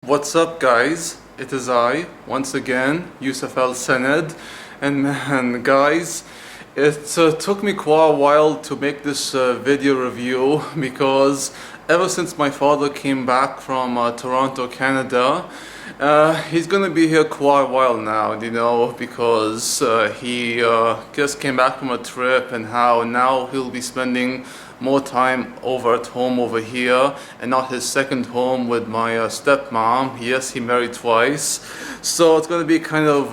What's up, guys? It is I, once again, Yusuf Al Sanad. And man, guys, it took me quite a while to make this video review because ever since my father came back from Toronto, Canada, he's gonna be here quite a while now, because he just came back from a trip, and how now he'll be spending more time over at home over here and not his second home with my stepmom. Yes, he married twice, so it's going to be kind of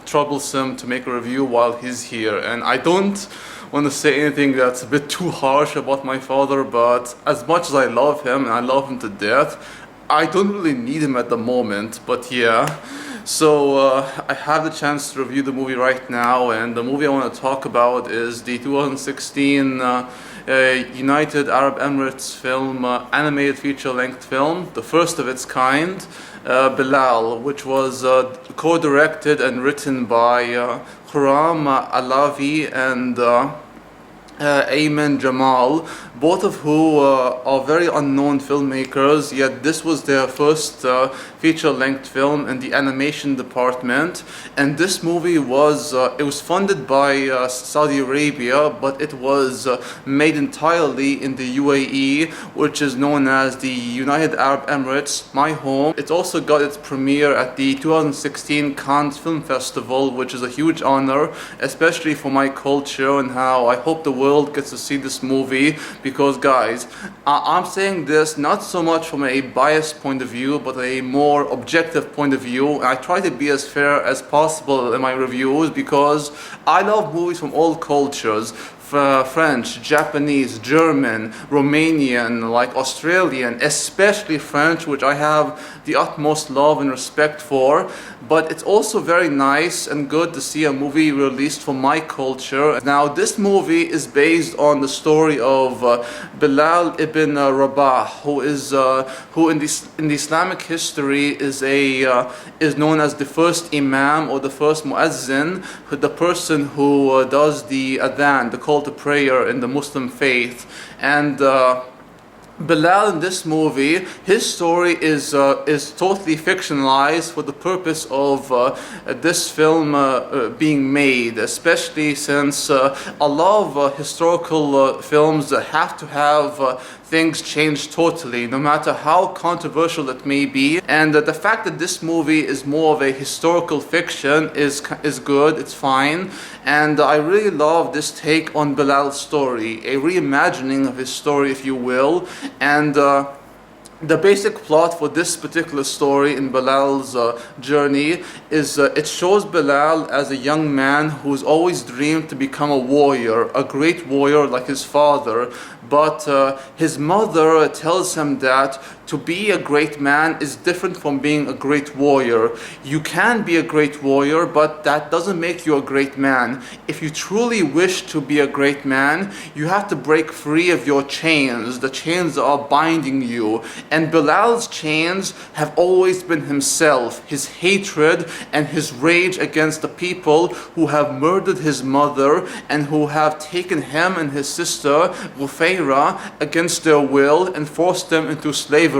troublesome to make a review while he's here. And I don't want to say anything that's a bit too harsh about my father, but as much as I love him and I love him to death, I don't really need him at the moment. But yeah, so I have the chance to review the movie right now, and the movie I want to talk about is the 2016 United Arab Emirates film, animated feature-length film, the first of its kind, Bilal, which was co-directed and written by Khurram Alavi and Ayman Jamal, both of who are very unknown filmmakers, yet this was their first feature-length film in the animation department. And this movie was funded by Saudi Arabia, but it was made entirely in the UAE, which is known as the United Arab Emirates, my home. It also got its premiere at the 2016 Cannes Film Festival, which is a huge honor, especially for my culture, and how I hope the world gets to see this movie. Because guys, I'm saying this not so much from a biased point of view, but a more objective point of view. I try to be as fair as possible in my reviews because I love movies from all cultures. French, Japanese, German, Romanian, like Australian, especially French, which I have the utmost love and respect for. But it's also very nice and good to see a movie released from my culture. Now, this movie is based on the story of Bilal Ibn Rabah, who in the Islamic history is known as the first Imam or the first Muezzin, the person who does the adhan, the call to prayer in the Muslim faith. And Bilal in this movie, his story is totally fictionalized for the purpose of this film being made, especially since a lot of historical films have to have things change totally, no matter how controversial it may be. And the fact that this movie is more of a historical fiction is good, it's fine. And I really love this take on Bilal's story, a reimagining of his story, if you will. And the basic plot for this particular story in Bilal's journey is it shows Bilal as a young man who's always dreamed to become a warrior, a great warrior like his father. But his mother tells him that to be a great man is different from being a great warrior. You can be a great warrior, but that doesn't make you a great man. If you truly wish to be a great man, you have to break free of your chains, the chains that are binding you. And Bilal's chains have always been himself, his hatred and his rage against the people who have murdered his mother and who have taken him and his sister, Rufayra, against their will and forced them into slavery.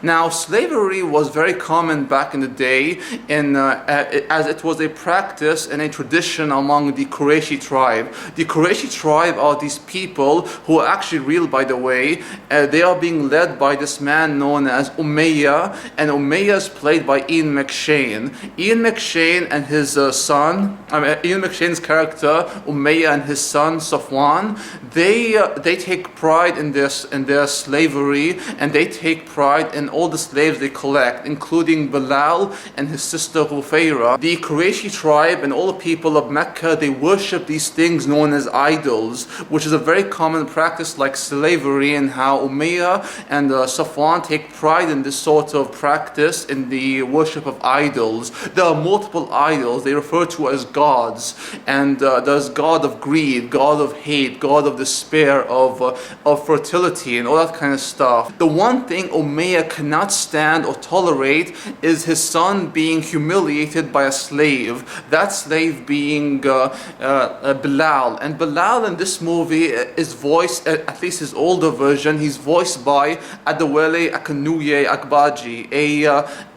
Now, slavery was very common back in the day, as it was a practice and a tradition among the Qurayshi tribe. The Qurayshi tribe are these people who are actually real, by the way. They are being led by this man known as Umayya, and Umayya is played by Ian McShane. Ian McShane and his Ian McShane's character, Umayya, and his son Safwan, they take pride in their slavery, and they take pride in all the slaves they collect, including Bilal and his sister Rufayra. The Qurayshi tribe and all the people of Mecca, they worship these things known as idols, which is a very common practice like slavery, and how Umayya and Safwan take pride in this sort of practice in the worship of idols. There are multiple idols they refer to as gods, and there's God of greed, God of hate, God of despair, of fertility, and all that kind of stuff. The one thing Umayya cannot stand or tolerate is his son being humiliated by a slave. That slave being Bilal. And Bilal in this movie is voiced, at least his older version, he's voiced by Adewale Akinnuoye-Agbaje,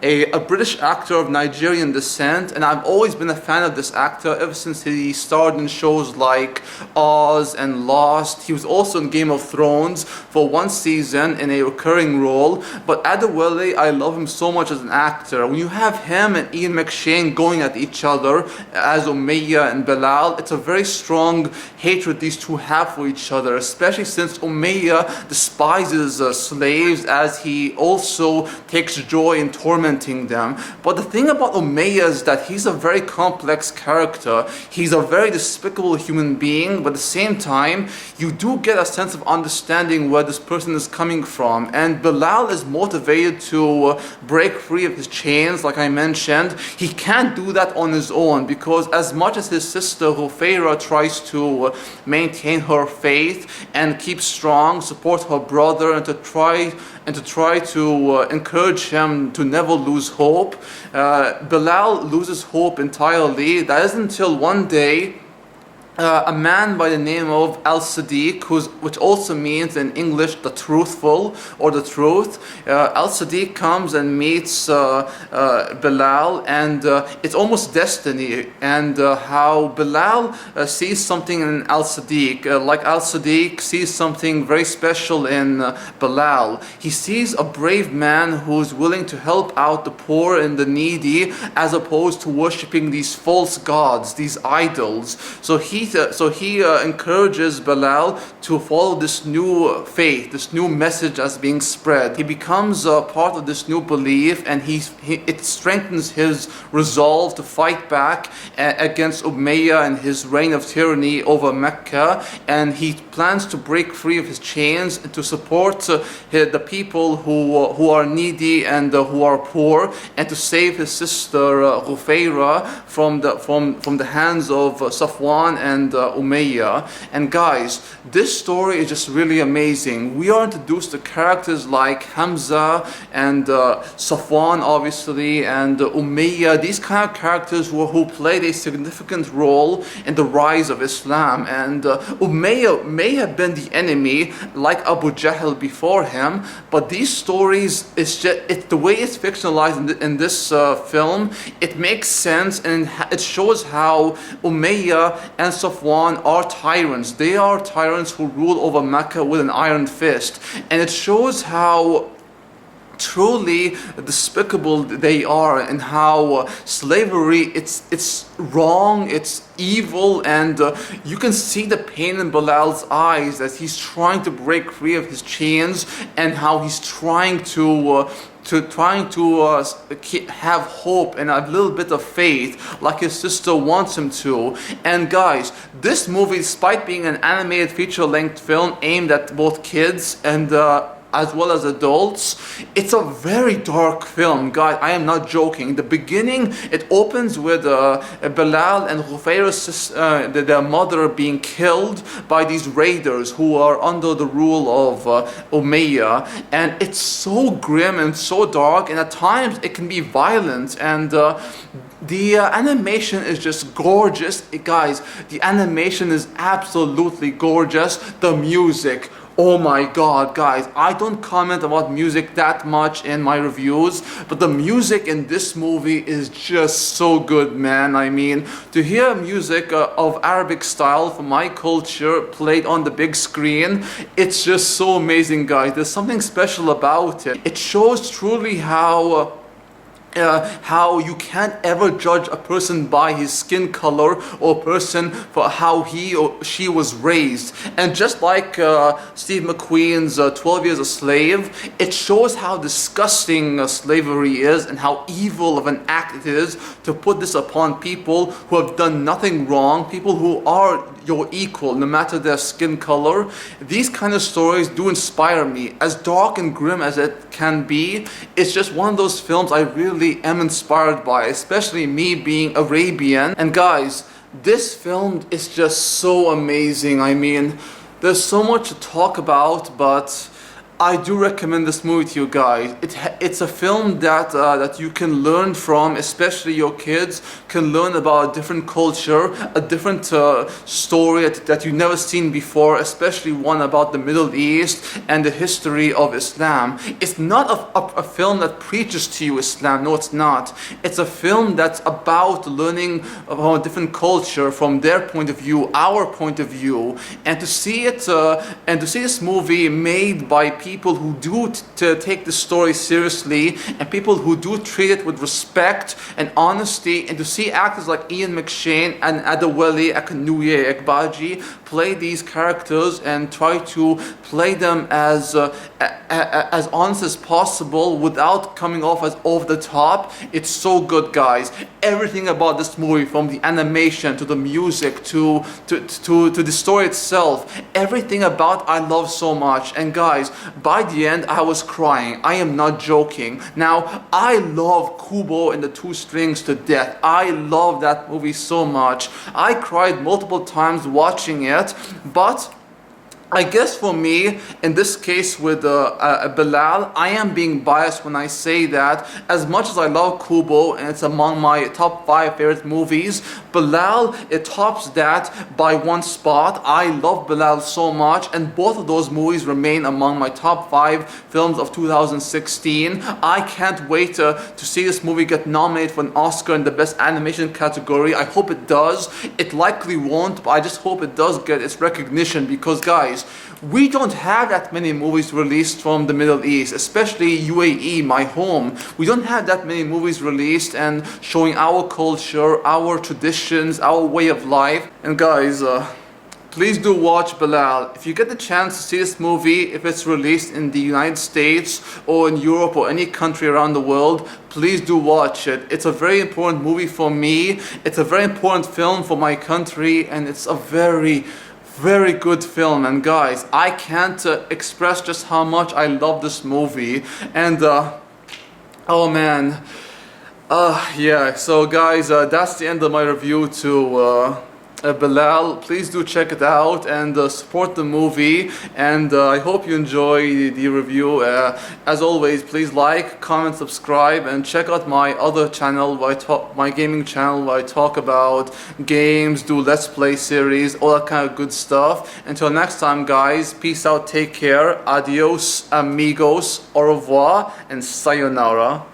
a British actor of Nigerian descent, and I've always been a fan of this actor ever since he starred in shows like Oz and Lost. He was also in Game of Thrones for one season in a recurring role. But Adewale, I love him so much as an actor. When you have him and Ian McShane going at each other as Umayya and Bilal, it's a very strong hatred these two have for each other, especially since Umayya despises slaves, as he also takes joy in tormenting them. But the thing about Umayya is that he's a very complex character. He's a very despicable human being, but at the same time, you do get a sense of understanding where this person is coming from. And Bilal is motivated to break free of his chains, like I mentioned. He can't do that on his own, because as much as his sister Rufaira tries to maintain her faith and keep strong, support her brother, and to try to encourage him to never lose hope, Bilal loses hope entirely. That is until one day a man by the name of Al-Sadiq, which also means in English the truthful or the truth. Al-Sadiq comes and meets Bilal, and it's almost destiny. And how Bilal sees something in Al-Sadiq, like Al-Sadiq sees something very special in Bilal. He sees a brave man who's willing to help out the poor and the needy, as opposed to worshipping these false gods, these idols. So he encourages Bilal to follow this new faith, this new message that's being spread. He becomes a part of this new belief, and it strengthens his resolve to fight back against Umayya and his reign of tyranny over Mecca. And he plans to break free of his chains and to support the people who are needy and who are poor, and to save his sister Rufaira from the hands of Safwan and Umayya. And guys, this story is just really amazing. We are introduced to characters like Hamza and Safwan, obviously, and Umayya. These kind of characters who played a significant role in the rise of Islam. And Umayya may have been the enemy like Abu Jahl before him, but these stories, the way it's fictionalized in this film, it makes sense, and it shows how Umayya and Safwan are tyrants. They are tyrants who rule over Mecca with an iron fist, and it shows how truly despicable they are, and how slavery, it's wrong, it's evil, and you can see the pain in Bilal's eyes as he's trying to break free of his chains, and how he's trying to have hope and a little bit of faith like his sister wants him to. And guys, this movie, despite being an animated feature-length film aimed at both kids and as well as adults, it's a very dark film, guys. I am not joking. In the beginning, it opens with Bilal and Rufaira's their mother being killed by these raiders who are under the rule of Umayya, and it's so grim and so dark, and at times it can be violent, and the animation is just gorgeous. Guys, the animation is absolutely gorgeous. The music, oh my god, guys, I don't comment about music that much in my reviews, but the music in this movie is just so good, man. I mean, to hear music of Arabic style from my culture played on the big screen, it's just so amazing, guys. There's something special about it. It shows truly how you can't ever judge a person by his skin color, or a person for how he or she was raised. And just like Steve McQueen's 12 Years a Slave, it shows how disgusting slavery is, and how evil of an act it is to put this upon people who have done nothing wrong, people who are your equal, no matter their skin color. These kind of stories do inspire me. As dark and grim as it can be, it's just one of those films I really am inspired by, especially me being Arabian. And guys, this film is just so amazing. I mean, there's so much to talk about, but I do recommend this movie to you guys. It's a film that you can learn from, especially your kids can learn about a different culture, a different story that you've never seen before, especially one about the Middle East and the history of Islam. It's not a film that preaches to you Islam. No, it's not. It's a film that's about learning about a different culture from their point of view, our point of view, and to see this movie made by people who do take the story seriously and people who do treat it with respect and honesty, and to see actors like Ian McShane and Adewale Akinnuoye-Agbaje play these characters and try to play them as honest as possible without coming off as over the top. It's so good, guys. Everything about this movie, from the animation to the music to the story itself, everything about I love so much. And guys, by the end I was crying. I am not joking. Now, I love Kubo and the Two Strings to death. I love that movie so much. I cried multiple times watching it, but I guess for me, in this case with Bilal, I am being biased when I say that as much as I love Kubo and it's among my top 5 favorite movies, Bilal, it tops that by one spot. I love Bilal so much, and both of those movies remain among my top 5 films of 2016. I can't wait to see this movie get nominated for an Oscar in the Best Animation category. I hope it does. It likely won't, but I just hope it does get its recognition, because guys, we don't have that many movies released from the Middle East, especially UAE, my home. We don't have that many movies released and showing our culture, our traditions, our way of life. And guys, please do watch Bilal. If you get the chance to see this movie, if it's released in the United States or in Europe or any country around the world, please do watch it. It's a very important movie for me. It's a very important film for my country, and it's a very good film. And guys, I can't express just how much I love this movie. And oh man, yeah, so guys, that's the end of my review to Bilal. Please do check it out and support the movie, and I hope you enjoy the review. As always, please like, comment, subscribe, and check out my other channel where my gaming channel, where I talk about games, do let's play series, all that kind of good stuff. Until next time, guys, peace out, take care, adios amigos, au revoir, and sayonara.